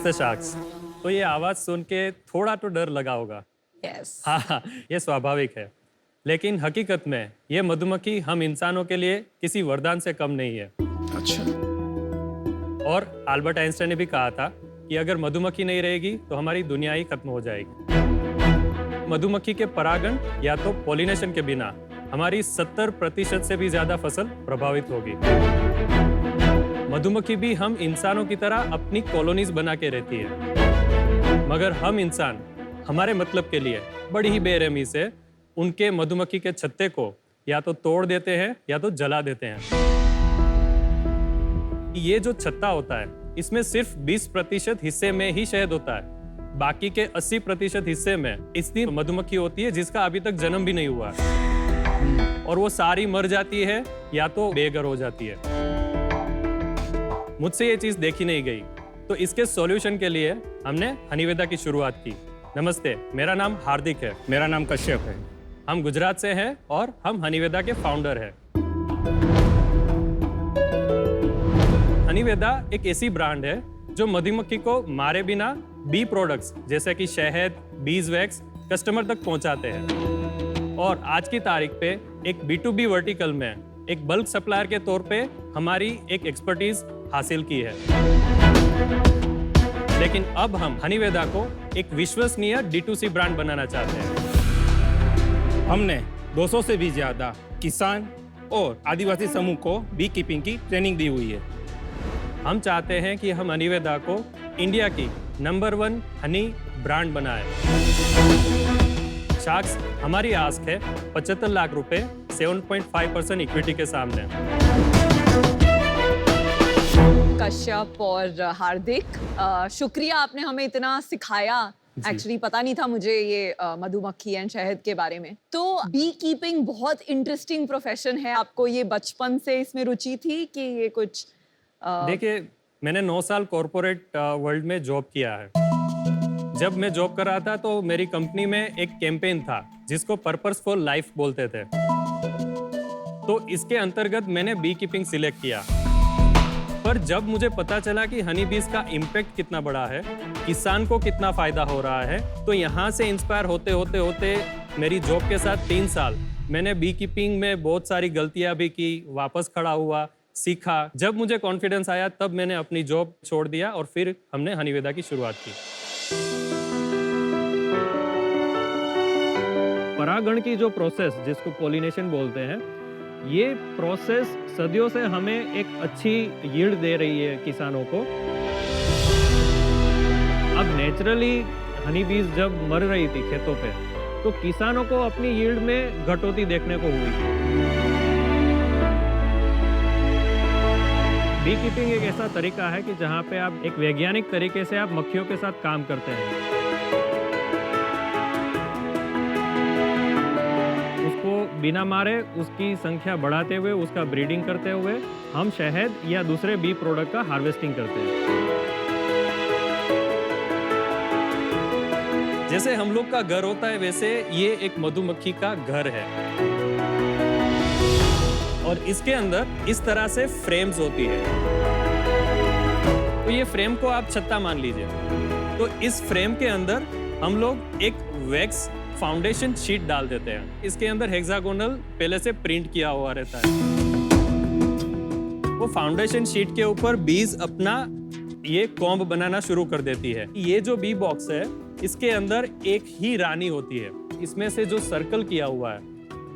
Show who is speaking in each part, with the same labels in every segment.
Speaker 1: नमस्ते शाक्स। तो ये आवाज़ सुन के थोड़ा तो डर लगा होगा।
Speaker 2: यस।
Speaker 1: हाँ, ये स्वाभाविक है। लेकिन हकीकत में ये मधुमक्खी हम इंसानों के लिए किसी वरदान से कम नहीं है।
Speaker 3: अच्छा।
Speaker 1: और अल्बर्ट आइंस्टाइन ने भी कहा था कि अगर मधुमक्खी नहीं रहेगी तो हमारी दुनिया ही खत्म हो जाएगी। मधुमक्खी के परागण या तो पॉलिनेशन के बिना हमारी 70% से भी ज्यादा फसल प्रभावित होगी। मधुमक्खी भी हम इंसानों की तरह अपनी कॉलोनीज बना के रहती है, मगर हम इंसान हमारे मतलब के लिए बड़ी ही बेरहमी से उनके मधुमक्खी के छत्ते को या तो तोड़ देते हैं या तो जला देते हैं। ये जो छत्ता होता है इसमें सिर्फ 20% हिस्से में ही शहद होता है। बाकी के 80% हिस्से में इतनी मधुमक्खी होती है जिसका अभी तक जन्म भी नहीं हुआ है, और वो सारी मर जाती है या तो बेघर हो जाती है। मुझसे ये चीज देखी नहीं गई, तो इसके सॉल्यूशन के लिए हमने हनीवेदा की शुरुआत की। नमस्ते, मेरा नाम हार्दिक है।
Speaker 4: मेरा नाम कश्यप है।
Speaker 1: हम गुजरात से हैं और हम हनीवेदा के फाउंडर हैं। हनीवेदा एक ऐसी ब्रांड है जो मधुमक्खी को मारे बिना बी प्रोडक्ट्स जैसे कि शहद, बीज वैक्स कस्टमर तक पहुंचाते हैं। और आज की तारीख पे एक B2B वर्टिकल में एक बल्क सप्लायर के तौर पे हमारी एक एक्सपर्टीज हासिल की है। लेकिन अब हम हनीवेदा को एक विश्वसनीय D2C ब्रांड बनाना चाहते हैं।
Speaker 4: हमने 200 से भी ज्यादा किसान और आदिवासी समूह को बी कीपिंग की ट्रेनिंग दी हुई है।
Speaker 1: हम चाहते हैं कि हम हनीवेदा को इंडिया की नंबर 1 हनी ब्रांड बनाए। शाक्स, हमारी आस्क है 75 लाख रुपए 7.5% इक्विटी के सामने।
Speaker 2: कश्यप और हार्दिक, शुक्रिया, आपने हमें इतना सिखाया। एक्चुअली पता नहीं था मुझे ये मधुमक्खी एंड शहद के बारे में। तो बी कीपिंग बहुत इंटरेस्टिंग प्रोफेशन है। आपको ये बचपन से इसमें रुचि थी कि ये कुछ
Speaker 1: देखिए, मैंने 9 साल कॉर्पोरेट वर्ल्ड में जॉब किया है। जब मैं जॉब कर रहा था तो मेरी कंपनी में एक कैंपेन था जिसको पर्पस फॉर लाइफ बोलते थे। तो इसके अंतर्गत मैंने बी कीपिंग सिलेक्ट किया। पर जब मुझे पता चला कि हनी बीज का इम्पैक्ट कितना बड़ा है, किसान को कितना फायदा हो रहा है, तो यहाँ से इंस्पायर होते होते होते मेरी जॉब के साथ 3 साल मैंने बी कीपिंग में बहुत सारी गलतियां भी की, वापस खड़ा हुआ, सीखा। जब मुझे कॉन्फिडेंस आया तब मैंने अपनी जॉब छोड़ दिया और फिर हमने हनीवेदा की शुरुआत की। परागण की जो प्रोसेस जिसको पॉलिनेशन बोलते हैं, ये प्रोसेस सदियों से हमें एक अच्छी यील्ड दे रही है किसानों को। अब नेचुरली हनी बीज जब मर रही थी खेतों पे, तो किसानों को अपनी यील्ड में घटोती देखने को हुई। बी कीपिंग एक ऐसा तरीका है कि जहाँ पे आप एक वैज्ञानिक तरीके से आप मक्खियों के साथ काम करते हैं। उसको बिना मारे उसकी संख्या बढ़ाते हुए, उसका ब्रीडिंग करते हुए हम शहद या दूसरे बी प्रोडक्ट का हार्वेस्टिंग करते हैं। जैसे हम लोग का घर होता है वैसे ये एक मधुमक्खी का घर है, और इसके अंदर इस तरह से फ्रेम्स होती है। तो ये फ्रेम को आप छत्ता मान लीजिए। तो इस फ्रेम के अंदर हम लोग एक वैक्स फाउंडेशन शीट डाल देते हैं। इसके अंदर हेक्सागोनल पहले से प्रिंट किया हुआ रहता है। वो फाउंडेशन शीट के ऊपर बीज अपना ये कॉम्ब बनाना शुरू कर देती है। ये जो बी बॉक्स है, इसके अंदर एक ही रानी होती है। इसमें से जो सर्कल किया हुआ है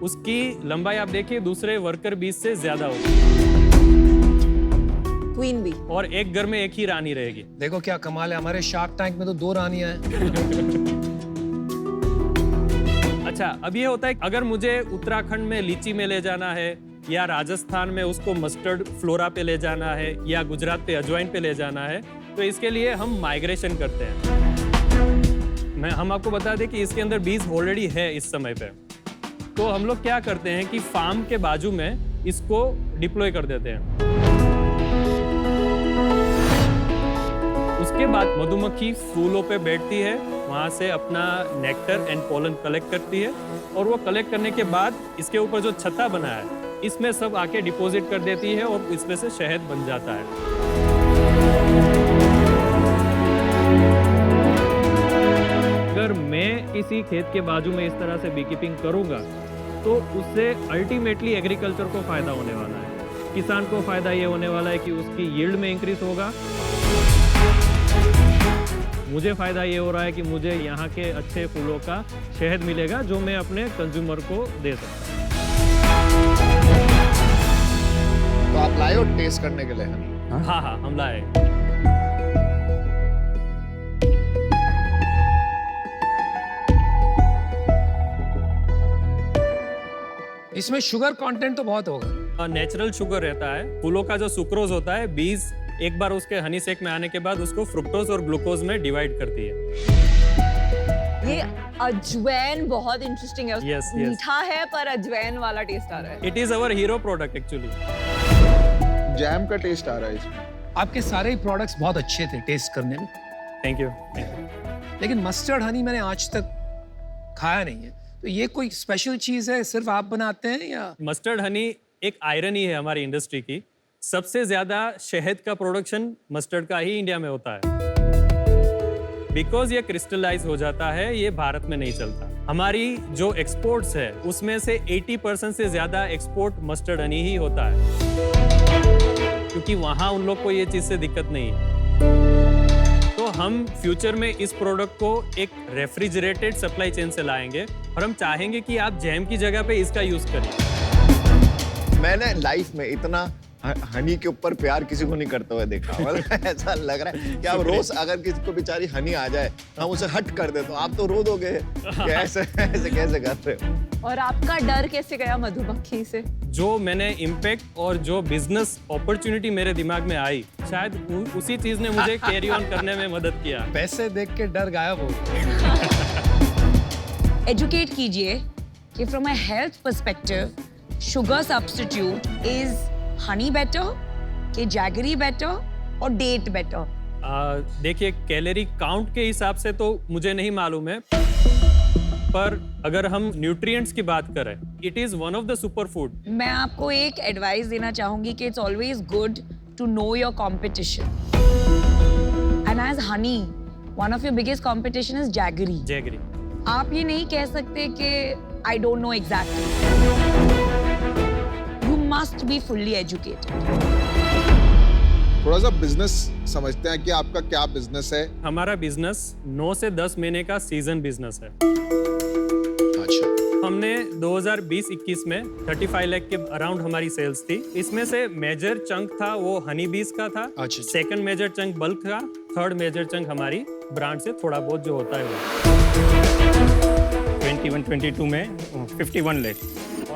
Speaker 1: उसकी लंबाई आप देखिए दूसरे वर्कर बीज से ज्यादा होगी।
Speaker 2: Queen bee.
Speaker 1: और एक घर में एक ही रानी रहेगी।
Speaker 3: देखो क्या कमाल है, हमारे शार्क टैंक में तो 2 रानियां हैं।
Speaker 1: अच्छा, अब ये होता है अगर मुझे उत्तराखंड में लीची में ले जाना है, या राजस्थान में उसको मस्टर्ड फ्लोरा पे ले जाना है, या गुजरात पे अजवाइन पे ले जाना है, तो इसके लिए हम माइग्रेशन करते हैं। हम आपको बता दें कि इसके अंदर बीज ऑलरेडी है इस समय पे। तो हम लोग क्या करते हैं कि फार्म के बाजू में इसको डिप्लॉय कर देते हैं। उसके बाद मधुमक्खी फूलों पे बैठती है, वहां से अपना नेक्टर एंड पोलन कलेक्ट करती है, और वो कलेक्ट करने के बाद इसके ऊपर जो छत्ता बना है इसमें सब आके डिपॉजिट कर देती है और इसमें से शहद बन जाता है। अगर मैं किसी खेत के बाजू में इस तरह से बी कीपिंग करूँगा तो उससे अल्टीमेटली एग्रीकल्चर को फ़ायदा होने वाला है। किसान को फ़ायदा ये होने वाला है कि उसकी यील्ड में इंक्रीज होगा। मुझे फ़ायदा ये हो रहा है कि मुझे यहाँ के अच्छे फूलों का शहद मिलेगा जो मैं अपने कंज्यूमर को दे सकता हूँ।
Speaker 5: तो आप लाए हो टेस्ट करने के लिए हनी?
Speaker 1: हाँ हाँ, हम लाए।
Speaker 3: इसमें शुगर कंटेंट तो बहुत होगा।
Speaker 1: नेचुरल शुगर रहता है। फूलों का जो सुक्रोज होता है, बीज एक बार उसके हनी सेक में आने के बाद उसको फ्रुक्टोज और ग्लूकोज में डिवाइड करती है।
Speaker 2: ये अजवैन बहुत इंटरेस्टिंग है।
Speaker 1: Yes, yes.
Speaker 2: मीठा है पर अजवैन वाला टेस्ट आ रहा है।
Speaker 1: It is our hero product actually.
Speaker 5: Jam का टेस्ट आ रहा है इसमें।
Speaker 3: आपके सारे ही प्रोडक्ट्स बहुत अच्छे थे टेस्ट करने में,
Speaker 1: थैंक यू।
Speaker 3: लेकिन मस्टर्ड हनी मैंने आज तक खाया नहीं है। तो ये कोई स्पेशल चीज है, सिर्फ आप बनाते हैं या?
Speaker 1: मस्टर्ड हनी एक आयरन ही है हमारी इंडस्ट्री की। सबसे ज्यादा शहद का प्रोडक्शन मस्टर्ड का ही इंडिया में होता है। बिकॉज ये क्रिस्टलाइज हो जाता है, ये भारत में नहीं चलता। हमारी जो एक्सपोर्ट्स है उसमें से 80% से ज्यादा एक्सपोर्ट मस्टर्ड हनी ही होता है, क्योंकि वहां उन लोग को ये चीज से दिक्कत नहीं है। तो हम फ्यूचर में इस प्रोडक्ट को एक रेफ्रिजरेटेड सप्लाई चेन से लाएंगे और हम चाहेंगे कि आप जैम की जगह पे इसका यूज करिए।
Speaker 5: मैंने लाइफ में इतना हनी के ऊपर प्यार किसी को नहीं करते हुए देखा। मतलब ऐसा लग रहा है कि आप रोज अगर किसी को बेचारी हनी आ जाए हम उसे हट कर दे, तो आप तो रो दोगे कि ऐसे कैसे कर रहे हो।
Speaker 2: और आपका डर कैसे गया मधुमक्खी से?
Speaker 1: जो मैंने इम्पैक्ट और जो बिजनेस अपॉर्चुनिटी मेरे दिमाग में आई, शायद उसी चीज ने मुझे कैरी ऑन करने में मदद किया।
Speaker 3: पैसे देख के डर गायब हो।
Speaker 6: एजुकेट कीजिए कि from a health perspective sugar substitute is Honey better कि जैगरी बेटर और डेट बेटर?
Speaker 1: देखिए, कैलोरी काउंट के हिसाब से तो मुझे नहीं मालूम है, पर अगर हम न्यूट्रिएंट्स की बात करें, it is one of the super food.
Speaker 6: मैं आपको एक एडवाइस देना चाहूंगी कि it's always good to know your competition. And as honey, one of your biggest competition is jaggery.
Speaker 1: Jaggery.
Speaker 6: आप ये नहीं कह सकते कि I don't know exactly. You must be fully educated.
Speaker 7: थोड़ा सा बिजनेस समझते हैं कि आपका क्या बिजनेस है।
Speaker 1: हमारा बिजनेस 9 से 10 महीने का सीजन बिजनेस है।
Speaker 7: अच्छा।
Speaker 1: हमने 2020-21 में 35 लाख के अराउंड हमारी सेल्स थी। इसमें से मेजर चंक था वो हनी बीज का था।
Speaker 3: अच्छा।
Speaker 1: सेकंड मेजर चंक बल्क का, थर्ड मेजर चंक हमारी ब्रांड से थोड़ा बहुत जो होता है वो।
Speaker 4: 21-22 में 51 लाख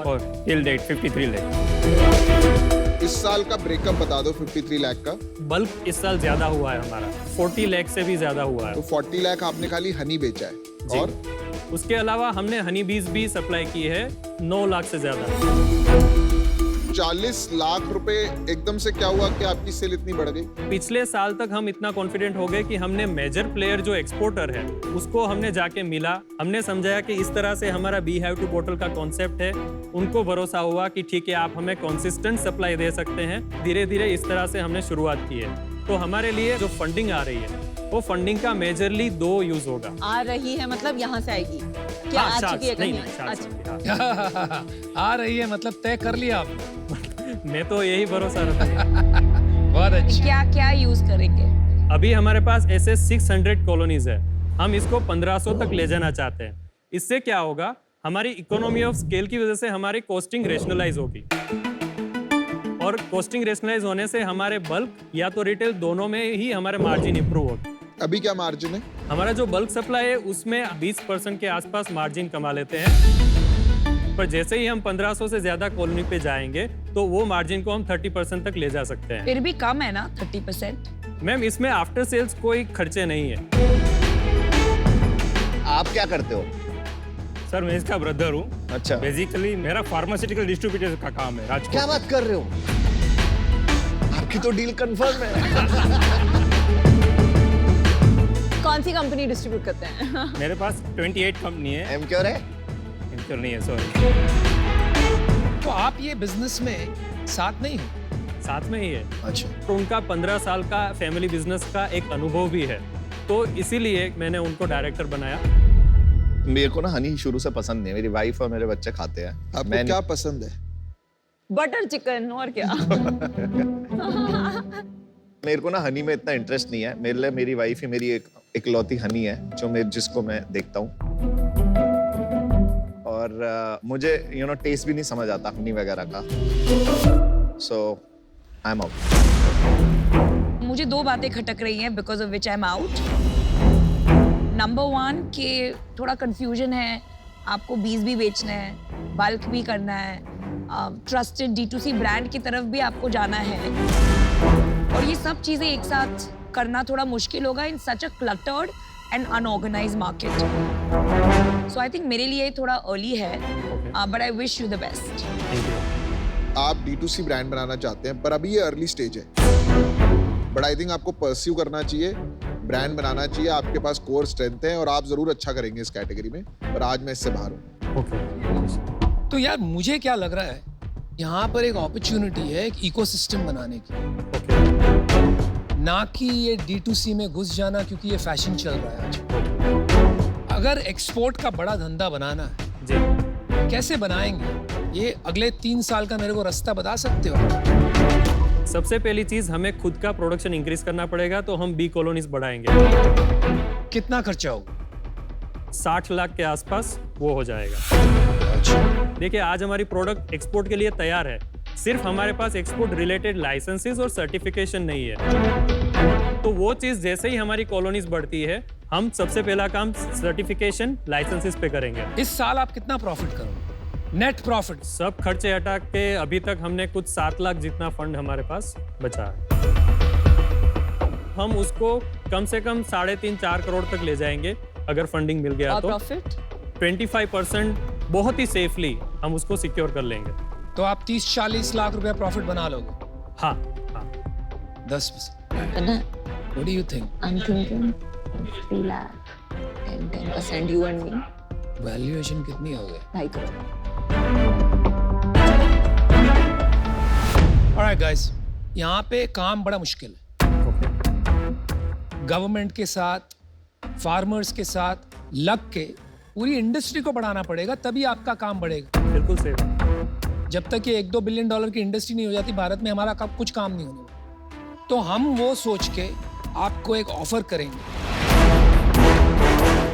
Speaker 4: और टिल डेट 53 लाख।
Speaker 7: इस साल का ब्रेकअप बता दो 53 लाख का।
Speaker 1: बल्क इस साल ज्यादा हुआ है हमारा, 40 लाख से भी ज्यादा हुआ है।
Speaker 7: तो 40 लाख आपने खाली हनी बेचा है,
Speaker 1: जी।
Speaker 7: और
Speaker 1: उसके अलावा हमने हनी बीज भी सप्लाई की है 9 लाख से ज्यादा।
Speaker 7: 40 लाख रुपए एकदम से क्या हुआ कि आपकी सेल इतनी बढ़ गई?
Speaker 1: पिछले साल तक हम इतना कॉन्फिडेंट हो गए कि हमने मेजर प्लेयर जो एक्सपोर्टर है उसको हमने जाके मिला, हमने समझाया कि इस तरह से हमारा बी हैव टू बोटल का कॉन्सेप्ट है। उनको भरोसा हुआ कि ठीक है, आप हमें कंसिस्टेंट सप्लाई दे सकते हैं। धीरे धीरे इस तरह से हमने शुरुआत की है। तो हमारे लिए जो फंडिंग आ रही है वो फंडिंग का मेजरली 2 यूज होगा।
Speaker 2: आ रही है मतलब यहाँ से आएगी क्या?
Speaker 1: हाँ,
Speaker 2: आ
Speaker 1: शायद,
Speaker 2: चुकी है
Speaker 1: नहीं,
Speaker 2: कहीं?
Speaker 1: नहीं, शायद,
Speaker 2: अच्छा।
Speaker 1: हाँ।
Speaker 3: आ रही है मतलब तय कर लिया आपने।
Speaker 1: मैं तो यही भरोसा रखता हूँ।
Speaker 3: बहुत अच्छी।
Speaker 6: क्या क्या यूज करेंगे?
Speaker 1: अभी हमारे पास ऐसे 600 कॉलोनीज है। हम इसको 1500 तक ले जाना चाहते हैं। इससे क्या होगा, हमारी इकोनॉमी ऑफ स्केल की वजह से हमारी कॉस्टिंग रेशनलाइज होगी, और कॉस्टिंग रेशनलाइज होने से हमारे बल्क या तो रिटेल दोनों में ही हमारे मार्जिन इंप्रूव होगी।
Speaker 7: अभी क्या मार्जिन है?
Speaker 1: हमारा जो बल्क सप्लाई है उसमें 20% के आसपास मार्जिन कमा लेते हैं, पर जैसे ही हम 1500 से ज्यादा कॉलोनी पे जाएंगे तो वो मार्जिन को हम 30% तक ले जा सकते हैं।
Speaker 6: फिर भी कम है ना 30%?
Speaker 1: मैम, इसमें आफ्टर सेल्स कोई खर्चे नहीं है।
Speaker 5: आप क्या करते हो?
Speaker 4: सर, मैं इसका ब्रदर हूँ।
Speaker 5: अच्छा।
Speaker 4: बेसिकली मेरा फार्मास्यूटिकल डिस्ट्रीब्यूटर का काम है राजकोट।
Speaker 5: क्या बात कर रहे हो? आपकी तो डील कंफर्म है।
Speaker 2: कौन सी कंपनी डिस्ट्रीब्यूट करते हैं?
Speaker 4: मेरे पास 28 कंपनी है।
Speaker 5: एमक्योर है?
Speaker 4: एमक्योर नहीं है, सॉरी।
Speaker 3: तो आप ये बिजनेस में साथ नहीं हो?
Speaker 1: साथ में ही है।
Speaker 7: अच्छा।
Speaker 1: तो उनका 15 साल का फैमिली बिजनेस का एक अनुभव भी है, तो इसीलिए मैंने उनको डायरेक्टर बनाया।
Speaker 5: मेरे को ना हनी शुरू से पसंद नहीं है, मेरी वाइफ और मेरे बच्चे खाते हैं।
Speaker 7: आपको
Speaker 5: मैं
Speaker 7: क्या पसंद है?
Speaker 2: बटर चिकन और क्या।
Speaker 5: मेरे को ना हनी में इतना इंटरेस्ट नहीं है। मेरे लिए मेरी वाइफ ही मेरी एक इकलौती हनी है जो जिसको मैं देखता हूँ। और मुझे टेस्ट भी नहीं समझ आता हनी वगैरह का। सो आई एम आउट।
Speaker 6: मुझे दो बातें खटक रही हैं because of which I am out. Number 1 कि थोड़ा कंफ्यूजन है, आपको बीज भी बेचना है, बल्क भी करना है, ट्रस्टेड D2C ब्रांड की तरफ भी आपको जाना है, और ये सब चीज़ें एक साथ करना थोड़ा मुश्किल होगा in such a cluttered and unorganised market. So I think मेरे लिए थोड़ा अर्ली है, but I wish you the best.
Speaker 7: आप D2C ब्रांड बनाना चाहते हैं, पर अभी ये अर्ली स्टेज है, बट आई थिंक आपको परस्यू करना चाहिए, ब्रांड बनाना चाहिए। आपके पास कोर स्ट्रेंथ है और आप जरूर अच्छा करेंगे इस कैटेगरी में, पर आज मैं इससे बाहर हूँ।
Speaker 3: तो यार मुझे क्या लग रहा है, यहाँ पर एक अपॉर्चुनिटी है एक इकोसिस्टम बनाने की, ना कि ये D2C में घुस जाना, क्योंकि ये फैशन चल रहा है आज। अगर एक्सपोर्ट का बड़ा धंधा बनाना है
Speaker 1: जी,
Speaker 3: कैसे बनाएंगे, ये अगले 3 साल का मेरे को रास्ता बता सकते हो?
Speaker 1: सबसे पहली चीज हमें खुद का प्रोडक्शन इंक्रीज करना पड़ेगा, तो हम बी कॉलोनीज बढ़ाएंगे।
Speaker 3: कितना खर्चा होगा?
Speaker 1: 60 लाख के आसपास वो हो जाएगा।
Speaker 3: अच्छा,
Speaker 1: देखिए, आज हमारी प्रोडक्ट एक्सपोर्ट के लिए तैयार है, सिर्फ हमारे पास एक्सपोर्ट रिलेटेड लाइसेंसेस और सर्टिफिकेशन नहीं है। तो वो चीज जैसे ही हमारी कॉलोनीज बढ़ती है, हम सबसे पहला काम सर्टिफिकेशन लाइसेंसेस पे करेंगे।
Speaker 3: इस साल आप कितना प्रॉफिट करोगे? नेट प्रॉफिट
Speaker 1: सब खर्चे हटा के अभी तक हमने कुछ 7 लाख जितना फंड हमारे पास बचा है। हम उसको कम से कम 3.5-4 करोड़ तक ले जाएंगे अगर फंडिंग मिल गया
Speaker 2: और
Speaker 1: तो।
Speaker 2: प्रॉफिट
Speaker 1: 25% बहुत ही सेफली हम उसको सिक्योर कर लेंगे।
Speaker 3: तो आप 30-40 लाख रुपया प्रॉफिट बना लोगे।
Speaker 1: हाँ हाँ।
Speaker 3: 10%। What do you think?
Speaker 2: I'm thinking 3 lakh and 10% you and me,
Speaker 3: valuation कितनी हो गई?
Speaker 2: 2.5 करोड़।
Speaker 3: Alright guys, यहाँ पे काम बड़ा मुश्किल है। गवर्नमेंट के साथ, फार्मर्स के साथ लग के पूरी इंडस्ट्री को बढ़ाना पड़ेगा, तभी आपका काम बढ़ेगा।
Speaker 1: बिल्कुल सेफ।
Speaker 3: जब तक ये $1-2 बिलियन की इंडस्ट्री नहीं हो जाती भारत में, हमारा कुछ काम नहीं होने वाला। तो हम वो सोच के आपको एक ऑफर करेंगे।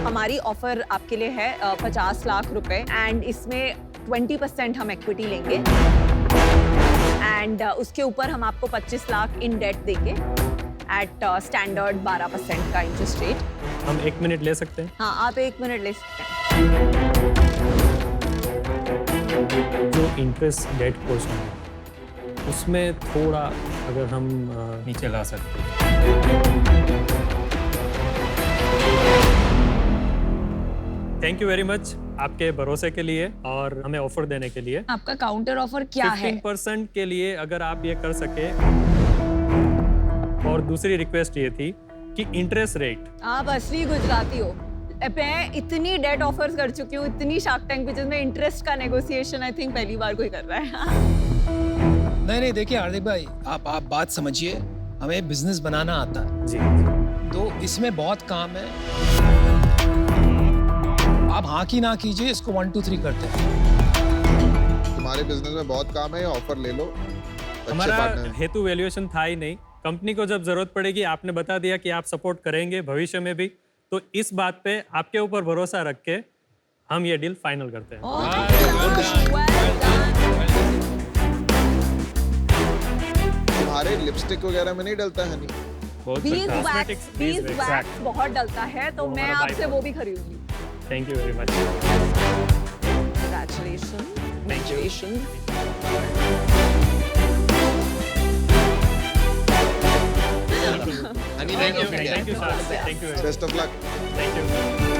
Speaker 2: हमारी ऑफर आपके लिए है 50 लाख रुपए, एंड इसमें 20% हम इक्विटी लेंगे, एंड उसके ऊपर हम आपको 25 लाख इन डेट देंगे एट स्टैंडर्ड 12% का इंटरेस्ट रेट।
Speaker 1: हम 1 मिनट ले सकते हैं?
Speaker 2: हाँ, आप 1 मिनट ले सकते हैं।
Speaker 1: जो इंटरेस्ट डेट पोर्शन है उसमें थोड़ा अगर हम
Speaker 4: नीचे ला सकते हैं।
Speaker 1: थैंक यू वेरी मच आपके भरोसे के लिए और हमें ऑफर देने के लिए।
Speaker 6: आपका काउंटर ऑफर क्या है?
Speaker 1: 15% के लिए अगर आप ये कर सके। और दूसरी रिक्वेस्ट ये थी कि इंटरेस्ट रेट।
Speaker 2: आप असली गुजराती हो। मैं इतनी डेट ऑफर्स कर चुकी हूँ, इतनी शार्क टैंक पिक्चर्स में, इंटरेस्ट का नेगोशिएशन आई थिंक पहली बार कोई कर रहा है।
Speaker 3: नहीं देखिए हार्दिक भाई, आप बात समझिए, हमें बिजनेस बनाना आता है
Speaker 1: जी।
Speaker 3: तो इसमें बहुत काम है। आप हाँ की ना कीजिए, इसको 1 2 3 करते हैं।
Speaker 7: तुम्हारे बिजनेस में बहुत काम है, ऑफर ले लो। अच्छे
Speaker 1: हमारा
Speaker 7: partner हैं।
Speaker 1: हेतु वैल्यूएशन था ही नहीं। कंपनी को जब जरूरत पड़ेगी, आपने बता दिया कि आप सपोर्ट करेंगे भविष्य में भी, तो इस बात पे आपके ऊपर भरोसा रख के हम ये डील फाइनल करते हैं।
Speaker 7: तुम्हारे लिपस्टिक वगैरह में नहीं डलता है हनी?
Speaker 4: बहुत
Speaker 2: बीज
Speaker 1: Cosmetics,
Speaker 2: वैक्स, बीज
Speaker 1: beeswax,
Speaker 2: वैक्स बहुत डलता है, तो
Speaker 1: वो
Speaker 2: मैं
Speaker 1: हमारा
Speaker 2: आपसे
Speaker 1: byproduct।
Speaker 2: वो भी खरीदूंगी।
Speaker 1: Thank you very much.
Speaker 2: Congratulations. Congratulations.
Speaker 5: Honey, thank you.
Speaker 1: Thank you sir, thank you,
Speaker 7: best of luck.
Speaker 1: Thank you.